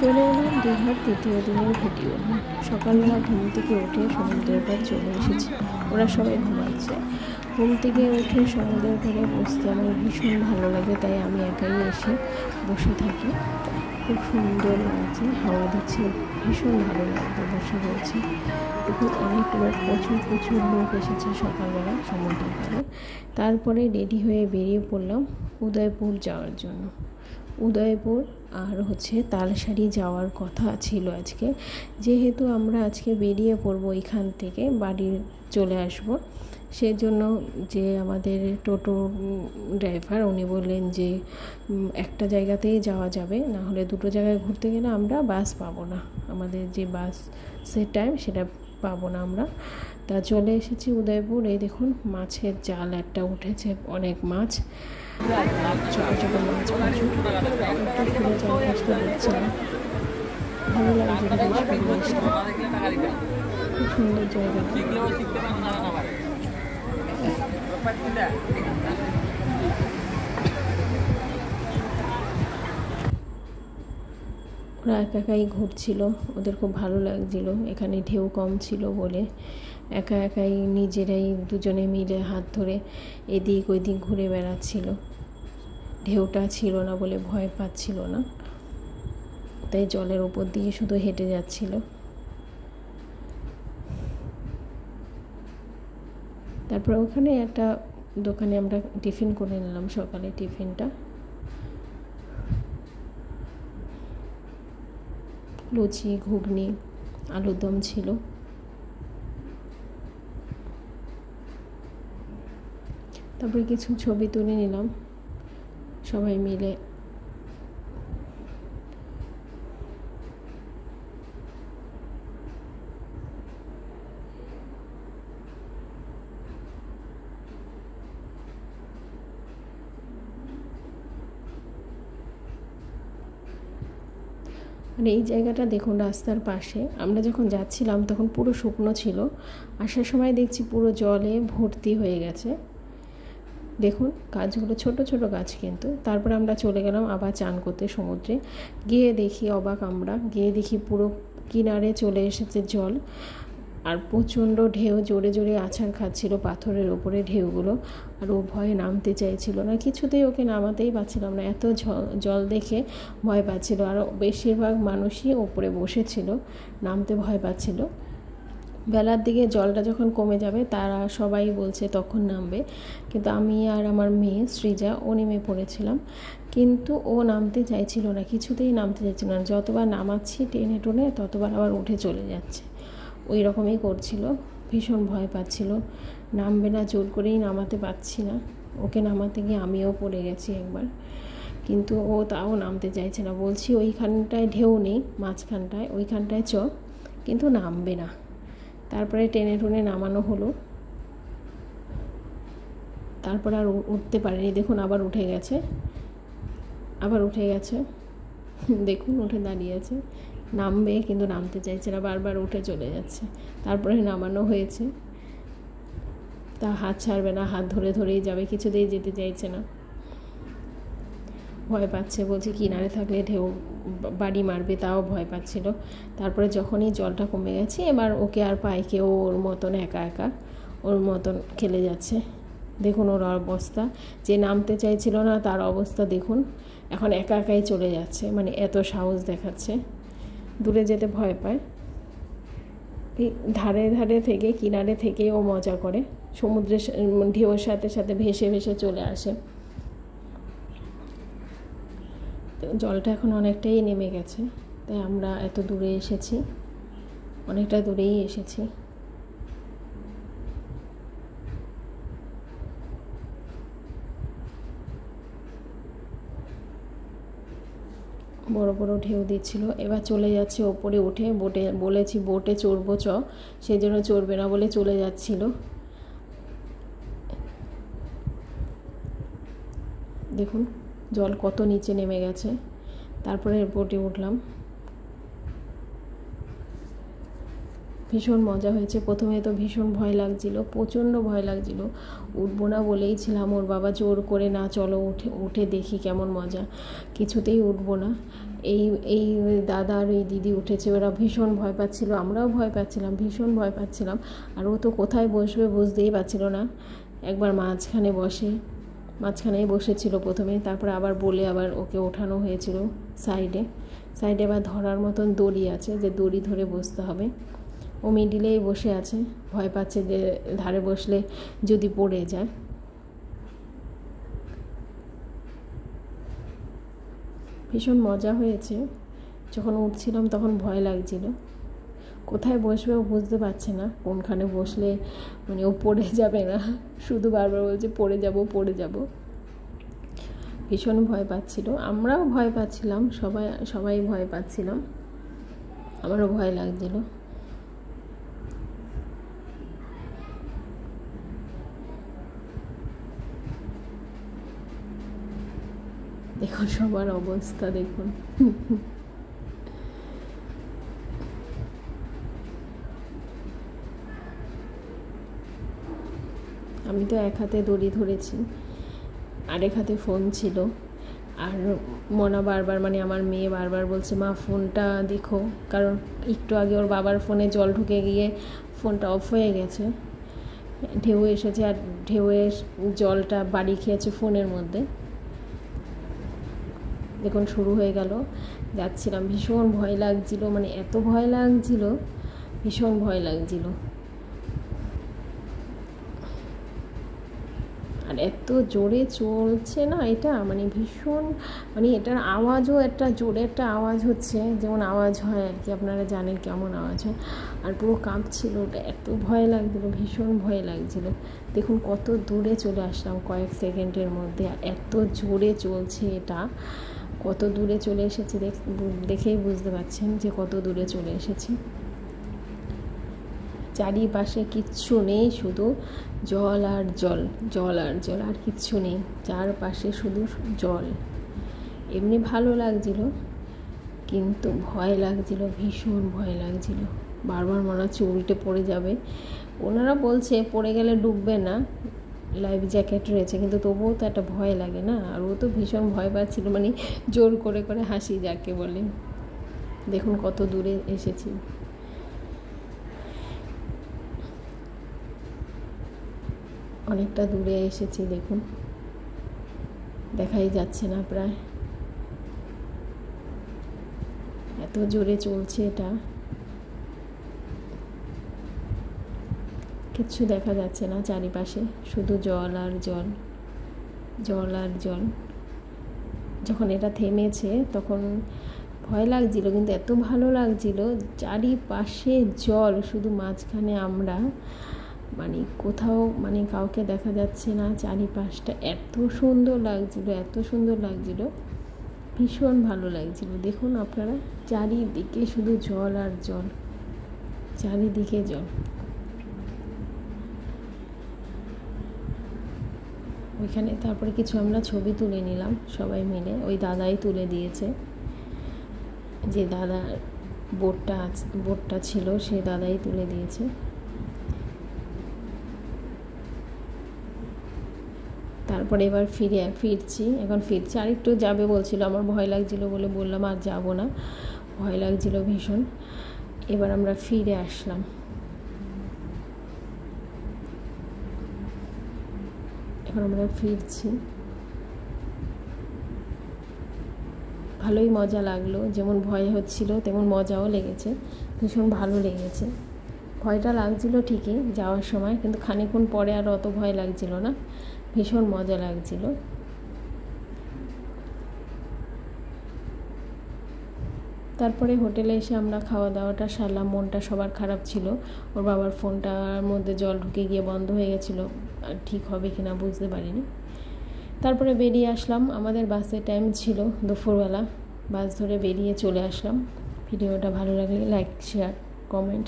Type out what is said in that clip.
চলে এলাম দীঘার তৃতীয় দিনের ভিডিও। সকালবেলা ঘুম থেকে উঠে সমুদ্রের পাড় চলে এসেছি। ওরা সবাই ঘুমাচ্ছে। ঘুম থেকে উঠে সমুদ্রের পাড়ে বসতে আমার ভীষণ ভালো লাগে, তাই আমি একাই এসে বসে থাকি। খুব সুন্দর লাগছে, হাওয়া দিচ্ছে, ভীষণ ভালো লাগছে বসে রয়েছে। দেখুন অনেক লোক, প্রচুর লোক এসেছে সকালবেলা সমুদ্রের পাড়ে। তারপরে রেডি হয়ে বেরিয়ে পড়লাম উদয়পুর যাওয়ার জন্য। উদয়পুর আর তালসারি যাওয়ার কথা ছিল আজকে। যেহেতু আমরা আজকে বেরিয়ে পড়বো এখান থেকে, বাড়ি চলে আসব, সেজন্য যে আমাদের টোটো ড্রাইভার উনি বললেন যে একটা জায়গাতেই যাওয়া যাবে, না হলে দুটো জায়গায় ঘুরতে গেলে আমরা বাস পাবো না, আমাদের যে বাসের টাইম সেটা পাবো না আমরা। তা চলে এসেছি উদয়পুর। এই দেখুন মাছের জাল একটা উঠেছে, অনেক মাছ, ছোটো ছোটো মাছ প্রচুর। একটু ঘুরে চারপাশটা দেখছিলাম, ভালো লাগছে পরিবেশটা, খুব সুন্দর জায়গা। ওরা একাই ঘুরছিল, ওদের খুব ভালো লাগছিল। এখানে ঢেউ কম ছিল বলে একাই নিজেরাই দুজনে মিলে হাত ধরে এদিক ওইদিক ঘুরে বেড়াচ্ছিল। ঢেউটা ছিল না বলে ভয় পাচ্ছিল না, তাই জলের ওপর দিয়ে শুধু হেঁটে যাচ্ছিল। তারপর ওখানে একটা দোকানে আমরা টিফিন করে নিলাম, সকালে টিফিনটা লুচি, ঘুগনি, আলুর দম ছিল। তারপরে কিছু ছবি তুলে নিলাম সবাই মিলে। আর এই জায়গাটা দেখুন রাস্তার পাশে, আমরা যখন যাচ্ছিলাম তখন পুরো শুকনো ছিল, আসার সময় দেখছি পুরো জলে ভর্তি হয়ে গেছে। দেখুন গাছগুলো ছোট ছোট গাছ কিন্তু। তারপর আমরা চলে গেলাম আবার চান করতে সমুদ্রে। গিয়ে দেখি অবাক, আমরা গিয়ে দেখি পুরো কিনারে চলে এসেছে জল, আর প্রচণ্ড ঢেউ জোরে জোরে আছাড় খাচ্ছিল পাথরের ওপরে ঢেউগুলো। আর ও ভয়ে নামতে চাইছিল না, কিছুতেই ওকে নামাতেই পারছিলাম না, এত জল দেখে ভয় পাচ্ছিল। আর বেশিরভাগ মানুষই ওপরে বসেছিল, নামতে ভয় পাচ্ছিল। বেলার দিকে জলটা যখন কমে যাবে তারা সবাই বলছে তখন নামবে, কিন্তু আমি আর আমার মেয়ে সৃজা ও নেমে পড়েছিলাম, কিন্তু ও নামতে চাইছিল না, কিছুতেই নামতে চাইছিল না। যতবার নামাচ্ছি টেনে টেনে ততবার আবার উঠে চলে যাচ্ছে, ওই রকমই করছিল, ভীষণ ভয় পাচ্ছিল, নামবে না, জোর করেই নামাতে পারছি না। ওকে নামাতে গিয়ে আমিও পড়ে গেছি একবার, কিন্তু ও তাও নামতে চাইছে না। বলছি ওইখানটায় ঢেউ নেই, মাঝখানটায় ওইখানটায় চ, কিন্তু নামবে না। তারপরে টেনে টুনে নামানো হলো, তারপর আর উঠতে পারেনি। দেখুন আবার উঠে গেছে, দেখুন উঠে দাঁড়িয়ে আছে, নামবে কিন্তু নামতে চাইছে না, বারবার উঠে চলে যাচ্ছে। তারপরে নামানো হয়েছে, তা হাত ছাড়বে না, হাত ধরে ধরেই যাবে, কিছুতেই যেতে চাইছে না, ভয় পাচ্ছে। বলছে কিনারে থাকলে ঢেউ বাড়ি মারবে, তাও ভয় পাচ্ছিল। তারপরে যখনই জলটা কমে গেছে, এবার ওকে আর পাইকে ওর মতন একা ওর মতন খেলে যাচ্ছে। দেখুন ওর অবস্থা, যে নামতে চাইছিল না তার অবস্থা দেখুন, এখন একাই চলে যাচ্ছে, মানে এত সাহস দেখাচ্ছে। দূরে যেতে ভয় পায়, ধারে থেকে কিনারে থেকে ও মজা করে, সমুদ্রের ঢেউর সাথে সাথে ভেসে ভেসে চলে আসে। জলটা এখন অনেকটাই নেমে গেছে, তাই আমরা এত দূরে এসেছি, অনেকটা দূরেই এসেছি। বড় বড় ঢেউ দিচ্ছিল। এবার চলে যাচ্ছে ওপরে উঠে, বলেছি বোটে চড়বো চ, সেই জন্য চড়বে না বলে চলে যাচ্ছিল। দেখুন জল কত নিচে নেমে গেছে। তারপরে বোটে উঠলাম, ভীষণ মজা হয়েছে। প্রথমে তো ভীষণ ভয় লাগছিল, প্রচণ্ড ভয় লাগছিল, উঠবো না বলেই ছিলাম। ওর বাবা জোর করে, না চলো উঠে দেখি কেমন মজা, কিছুতেই উঠবো না। এই এই দাদা আর ওই দিদি উঠেছে, ওরা ভীষণ ভয় পাচ্ছিল, আমরাও ভয় পাচ্ছিলাম, ভীষণ ভয় পাচ্ছিলাম। আর ও তো কোথায় বসবে বুঝতেই পারছিল না। একবার মাঝখানেই বসেছিল প্রথমে, তারপরে আবার বলে আবার ওকে ওঠানো হয়েছিল সাইডে। আবার ধরার মতন দড়ি আছে, যে দড়ি ধরে বসতে হবে। ও মিডিলেই বসে আছে, ভয় পাচ্ছে যে ধারে বসলে যদি পড়ে যায়। ভীষণ মজা হয়েছে। যখন উঠছিলাম তখন ভয় লাগছিল, কোথায় বসবে ও বুঝতে পারছে না, কোনখানে বসলে মানে ও পড়ে যাবে না, শুধু বারবার বলছে পড়ে যাব। ভীষণ ভয় পাচ্ছিল, আমরাও ভয় পাচ্ছিলাম, সবাই ভয় পাচ্ছিলাম, আমারও ভয় লাগছিল। দেখুন সবার অবস্থা দেখুন। আমি তো এক হাতে দড়ি ধরেছি, আরেক হাতে ফোন ছিল। আর মনা বারবার, মানে আমার মেয়ে বারবার বলছে, মা ফোনটা দেখো, কারণ একটু আগে ওর বাবার ফোনে জল ঢুকে গিয়ে ফোনটা অফ হয়ে গেছে। ঢেউ এসেছে, আর ঢেউয়ে জলটা বাড়ি খেয়েছে ফোনের মধ্যে। দেখুন শুরু হয়ে গেল, যাচ্ছিলাম, ভীষণ ভয় লাগছিল, মানে এত ভয় লাগছিল, ভীষণ ভয় লাগছিল। আর এত জোরে চলছে না এটা, মানে ভীষণ, মানে এটার আওয়াজও একটা জোরে একটা আওয়াজ হচ্ছে, যেমন আওয়াজ হয় আর কি, আপনারা জানেন কেমন আওয়াজ হয়। আর পুরো কাঁপছিল ওটা, এত ভয় লাগছিল, ভীষণ ভয় লাগছিল। দেখুন কত দূরে চলে আসলাম কয়েক সেকেন্ডের মধ্যে, আর এত জোরে চলছে এটা, কত দূরে চলে এসেছি দেখেই বুঝতে পারছেন যে কত দূরে চলে এসেছি। চারিপাশে কিচ্ছু নেই, শুধু জল আর জল আর কিচ্ছু নেই, চারপাশে শুধু জল। এমনি ভালো লাগছিল, কিন্তু ভয় লাগছিল, ভীষণ ভয় লাগছিল। বারবার মনে হচ্ছে উল্টে পড়ে যাবে। ওনারা বলছে পড়ে গেলে ডুববে না, লাইফ জ্যাকেট রয়েছে, কিন্তু তবুও তো একটা ভয় লাগে না। আর ও তো ভীষণ ভয় পাচ্ছিল, মানে জোর করে হাসি যাকে বলে। দেখুন কত দূরে এসেছি, অনেকটা দূরে এসেছি। দেখুন দেখাই যাচ্ছে না প্রায়, এত জোরে চলছে এটা, কিচ্ছু দেখা যাচ্ছে না চারিপাশে, শুধু জল আর জল। যখন এটা থেমেছে তখন ভয় লাগছিল, কিন্তু এত ভালো লাগছিল, চারিপাশে জল, শুধু মাঝখানে আমরা, মানে কোথাও মানে কাউকে দেখা যাচ্ছে না, চারিপাশটা এত সুন্দর লাগছিল, ভীষণ ভালো লাগছিল। দেখুন আপনারা, চারিদিকে শুধু জল আর জল, চারিদিকে জল। ওইখানে তারপরে কিছু আমরা ছবি তুলে নিলাম সবাই মিলে, ওই দাদাই তুলে দিয়েছে, যে দাদা বোটটা ছিল সে দাদাই তুলে দিয়েছে। তারপরে এবার ফিরছি, আর একটু যাবে বলছিল, আমার ভয় লাগছিল বলে বললাম আর যাব না, ভয় লাগছিল ভীষণ। এবার আমরা ফিরে আসলাম। এখন আমরা ফিরছি, ভালোই মজা লাগলো, যেমন ভয় হচ্ছিল তেমন মজাও লেগেছে, ভীষণ ভালো লেগেছে। ভয়টা লাগছিল ঠিকই যাওয়ার সময়, কিন্তু খানিকক্ষণ পরে আর অত ভয় লাগছিল না, ভীষণ মজা লাগছিল। তারপরে হোটেলে এসে আমরা খাওয়া দাওয়াটা সারলাম। মনটা সবার খারাপ ছিল, ওর বাবার ফোনটার মধ্যে জল ঢুকে গিয়ে বন্ধ হয়ে গেছিলো, আর ঠিক হবে কিনা বুঝতে পারিনি। তারপরে বেরিয়ে আসলাম, আমাদের বাসের টাইম ছিল দুপুরবেলা, বাস ধরে বেরিয়ে চলে আসলাম। ভিডিওটা ভালো লাগলে লাইক, শেয়ার, কমেন্ট।